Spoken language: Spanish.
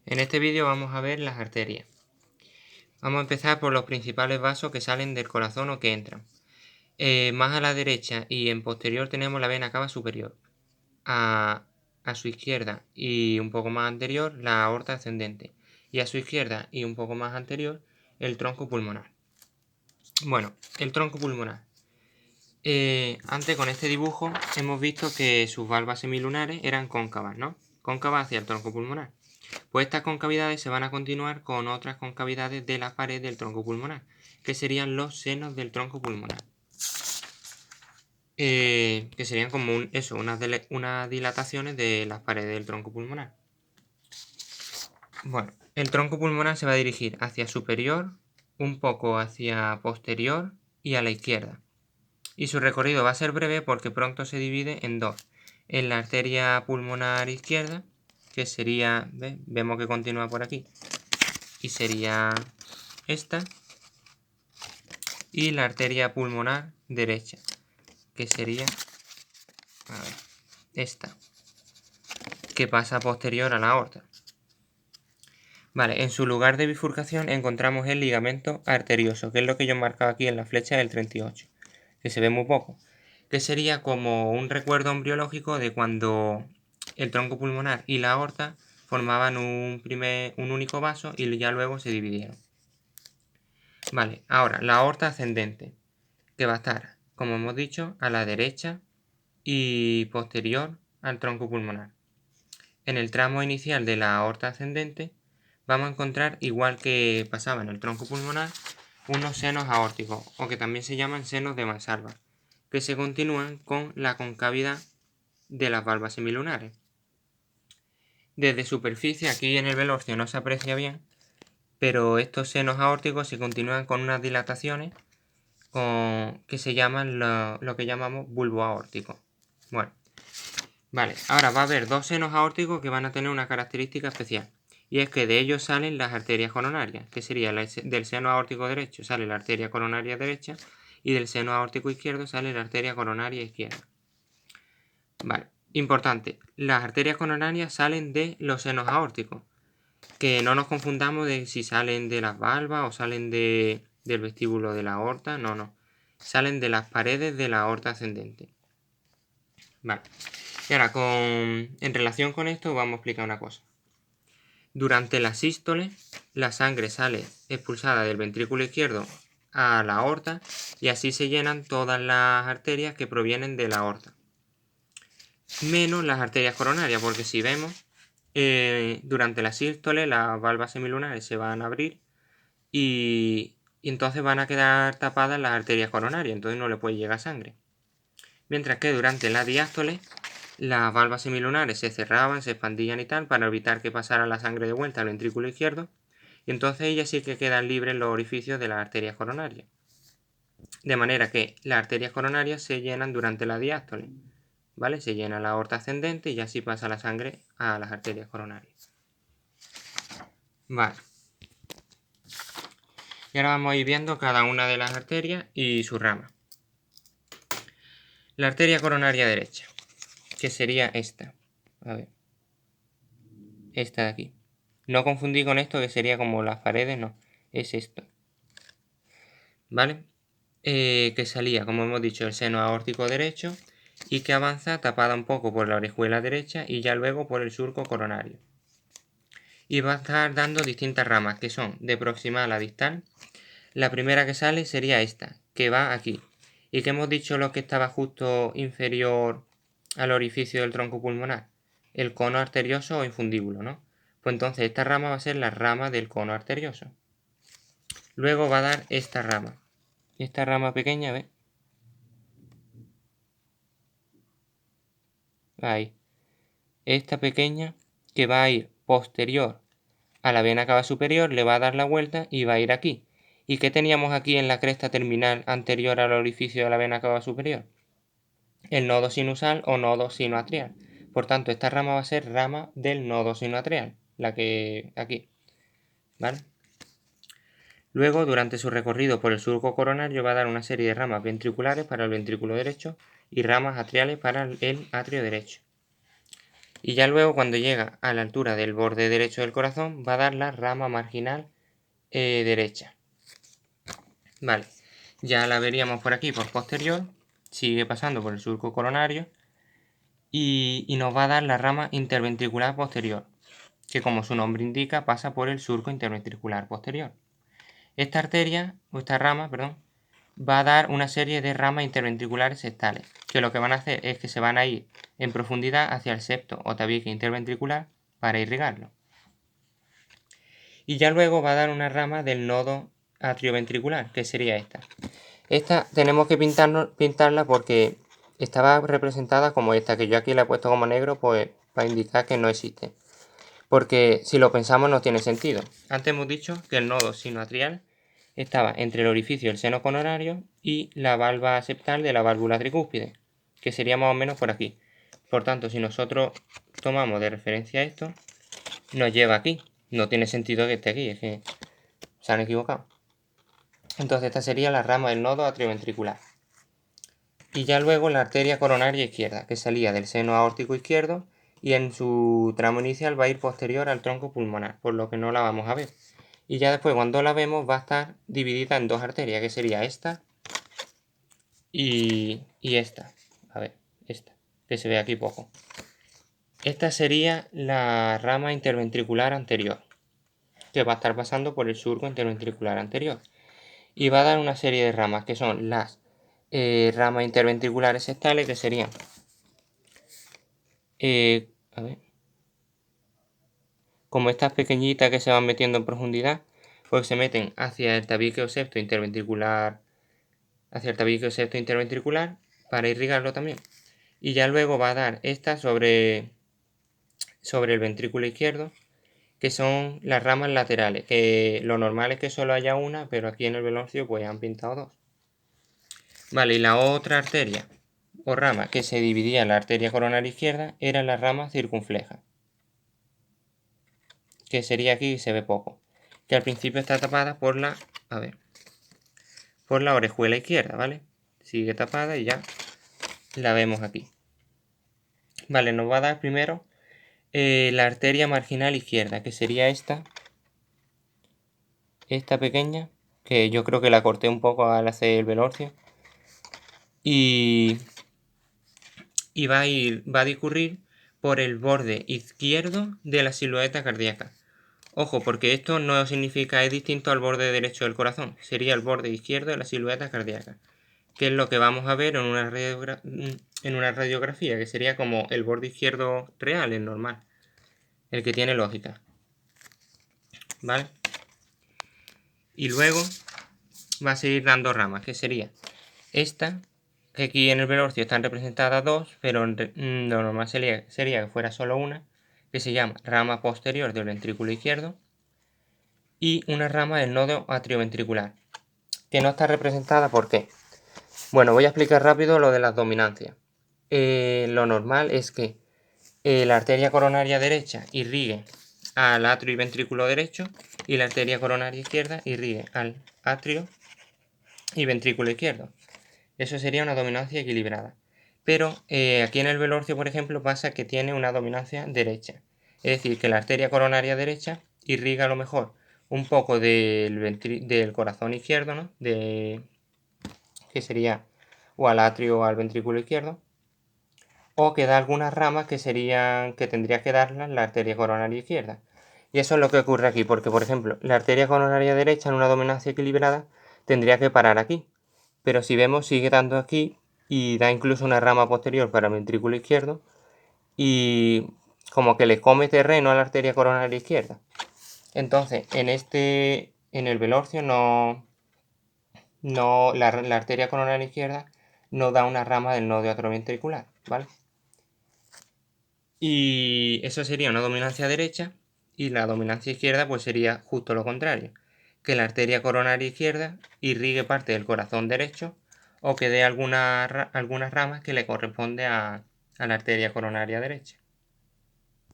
En este vídeo vamos a ver las arterias. Vamos a empezar por los principales vasos que salen del corazón o que entran. Más a la derecha y en posterior tenemos la vena cava superior. A su izquierda y un poco más anterior la aorta ascendente. Y a su izquierda y un poco más anterior el tronco pulmonar. Bueno, el tronco pulmonar. Antes con este dibujo hemos visto que sus valvas semilunares eran cóncavas, ¿no? Cóncavas hacia el tronco pulmonar. Pues estas concavidades se van a continuar con otras concavidades de la pared del tronco pulmonar, que serían los senos del tronco pulmonar. Que serían como unas dilataciones de las paredes del tronco pulmonar. Bueno, el tronco pulmonar se va a dirigir hacia superior, un poco hacia posterior y a la izquierda. Y su recorrido va a ser breve porque pronto se divide en dos. En la arteria pulmonar izquierda, que sería, vemos que continúa por aquí, y sería esta, y la arteria pulmonar derecha, que sería esta, que pasa posterior a la aorta. Vale, en su lugar de bifurcación encontramos el ligamento arterioso, que es lo que yo he marcado aquí en la flecha del 38, que se ve muy poco, que sería como un recuerdo embriológico de cuando el tronco pulmonar y la aorta formaban un único vaso y ya luego se dividieron. Vale, ahora la aorta ascendente, que va a estar, como hemos dicho, a la derecha y posterior al tronco pulmonar. En el tramo inicial de la aorta ascendente vamos a encontrar, igual que pasaba en el tronco pulmonar, unos senos aórticos, o que también se llaman senos de Mansalva, que se continúan con la concavidad de las valvas semilunares. Desde superficie, aquí en el velorcio no se aprecia bien, pero estos senos aórticos se continúan con unas dilataciones que se llaman lo que llamamos bulbo aórtico. Bueno, vale, ahora va a haber dos senos aórticos que van a tener una característica especial, y es que de ellos salen las arterias coronarias, que sería del seno aórtico derecho sale la arteria coronaria derecha y del seno aórtico izquierdo sale la arteria coronaria izquierda. Vale, importante, las arterias coronarias salen de los senos aórticos, que no nos confundamos de si salen de las valvas o salen del vestíbulo de la aorta, no, salen de las paredes de la aorta ascendente. Vale, y ahora en relación con esto vamos a explicar una cosa. Durante la sístole, la sangre sale expulsada del ventrículo izquierdo a la aorta y así se llenan todas las arterias que provienen de la aorta, menos las arterias coronarias, porque si vemos, durante la sístole las valvas semilunares se van a abrir y entonces van a quedar tapadas las arterias coronarias, entonces no le puede llegar sangre. Mientras que durante la diástole las valvas semilunares se cerraban, se expandían y tal para evitar que pasara la sangre de vuelta al ventrículo izquierdo, y entonces ellas sí que quedan libres los orificios de las arterias coronarias. De manera que las arterias coronarias se llenan durante la diástole, ¿vale? Se llena la aorta ascendente y así pasa la sangre a las arterias coronarias. Vale. Y ahora vamos a ir viendo cada una de las arterias y su rama. La arteria coronaria derecha, que sería esta. A ver. Esta de aquí. No confundí con esto que sería como las paredes, no. Es esto. ¿Vale? Que salía, como hemos dicho, el seno aórtico derecho y que avanza tapada un poco por la orejuela derecha y ya luego por el surco coronario. Y va a estar dando distintas ramas, que son de proximal a distal. La primera que sale sería esta, que va aquí. Y que hemos dicho lo que estaba justo inferior al orificio del tronco pulmonar. El cono arterioso o infundíbulo, ¿no? Pues entonces esta rama va a ser la rama del cono arterioso. Luego va a dar esta rama. Esta rama pequeña, ¿ves? Ahí. Esta pequeña que va a ir posterior a la vena cava superior, le va a dar la vuelta y va a ir aquí. ¿Y qué teníamos aquí en la cresta terminal anterior al orificio de la vena cava superior? El nodo sinusal o nodo sinoatrial. Por tanto, esta rama va a ser rama del nodo sinoatrial, la que aquí, ¿vale? Luego, durante su recorrido por el surco coronario, va a dar una serie de ramas ventriculares para el ventrículo derecho y ramas atriales para el atrio derecho. Y ya luego, cuando llega a la altura del borde derecho del corazón, va a dar la rama marginal derecha. Vale, ya la veríamos por aquí, por posterior, sigue pasando por el surco coronario y nos va a dar la rama interventricular posterior, que como su nombre indica pasa por el surco interventricular posterior. Esta arteria, o esta rama, perdón, va a dar una serie de ramas interventriculares septales, que lo que van a hacer es que se van a ir en profundidad hacia el septo o tabique interventricular para irrigarlo. Y ya luego va a dar una rama del nodo atrioventricular, que sería esta. Esta tenemos que pintarla porque estaba representada como esta, que yo aquí la he puesto como negro, pues para indicar que no existe. Porque si lo pensamos no tiene sentido. Antes hemos dicho que el nodo sinoatrial estaba entre el orificio del seno coronario y la valva septal de la válvula tricúspide, que sería más o menos por aquí. Por tanto, si nosotros tomamos de referencia esto, nos lleva aquí. No tiene sentido que esté aquí, es que se han equivocado. Entonces esta sería la rama del nodo atrioventricular. Y ya luego la arteria coronaria izquierda, que salía del seno aórtico izquierdo y en su tramo inicial va a ir posterior al tronco pulmonar, por lo que no la vamos a ver. Y ya después, cuando la vemos, va a estar dividida en dos arterias, que sería esta y esta. A ver, esta, que se ve aquí poco. Esta sería la rama interventricular anterior, que va a estar pasando por el surco interventricular anterior. Y va a dar una serie de ramas, que son las ramas interventriculares septales, que serían a ver, como estas pequeñitas que se van metiendo en profundidad, pues se meten hacia el tabique o septo interventricular, para irrigarlo también. Y ya luego va a dar esta sobre el ventrículo izquierdo, que son las ramas laterales, que lo normal es que solo haya una, pero aquí en el velorcio pues han pintado dos. Vale, y la otra arteria o rama que se dividía en la arteria coronaria izquierda era la rama circunfleja, que sería aquí y se ve poco, que al principio está tapada por la, por la orejuela izquierda, ¿vale? Sigue tapada y ya la vemos aquí. Vale, nos va a dar primero la arteria marginal izquierda, que sería esta pequeña, que yo creo que la corté un poco al hacer el velorcio. Y va a discurrir por el borde izquierdo de la silueta cardíaca. Ojo, porque esto no significa es distinto al borde derecho del corazón, sería el borde izquierdo de la silueta cardíaca, que es lo que vamos a ver en una radiografía, que sería como el borde izquierdo real, el normal, el que tiene lógica. ¿Vale? Y luego va a seguir dando ramas, que sería esta, que aquí en el velorcio están representadas dos, pero lo normal sería que fuera solo una, que se llama rama posterior del ventrículo izquierdo, y una rama del nodo atrioventricular, que no está representada. ¿Por qué? Bueno, voy a explicar rápido lo de las dominancias. Lo normal es que la arteria coronaria derecha irrigue al atrio y ventrículo derecho y la arteria coronaria izquierda irrigue al atrio y ventrículo izquierdo. Eso sería una dominancia equilibrada. Pero aquí en el velorcio, por ejemplo, pasa que tiene una dominancia derecha. Es decir, que la arteria coronaria derecha irriga a lo mejor un poco del corazón izquierdo, ¿no? Que sería o al atrio o al ventrículo izquierdo. O que da algunas ramas que tendría que darlas la arteria coronaria izquierda. Y eso es lo que ocurre aquí, porque por ejemplo, la arteria coronaria derecha en una dominancia equilibrada tendría que parar aquí. Pero si vemos, sigue dando aquí y da incluso una rama posterior para el ventrículo izquierdo y como que le come terreno a la arteria coronaria izquierda. Entonces, en el velorcio la arteria coronaria izquierda no da una rama del nodo atrioventricular, ¿vale? Y eso sería una dominancia derecha y la dominancia izquierda pues sería justo lo contrario, que la arteria coronaria izquierda irrigue parte del corazón derecho o que dé algunas ramas que le corresponde a la arteria coronaria derecha.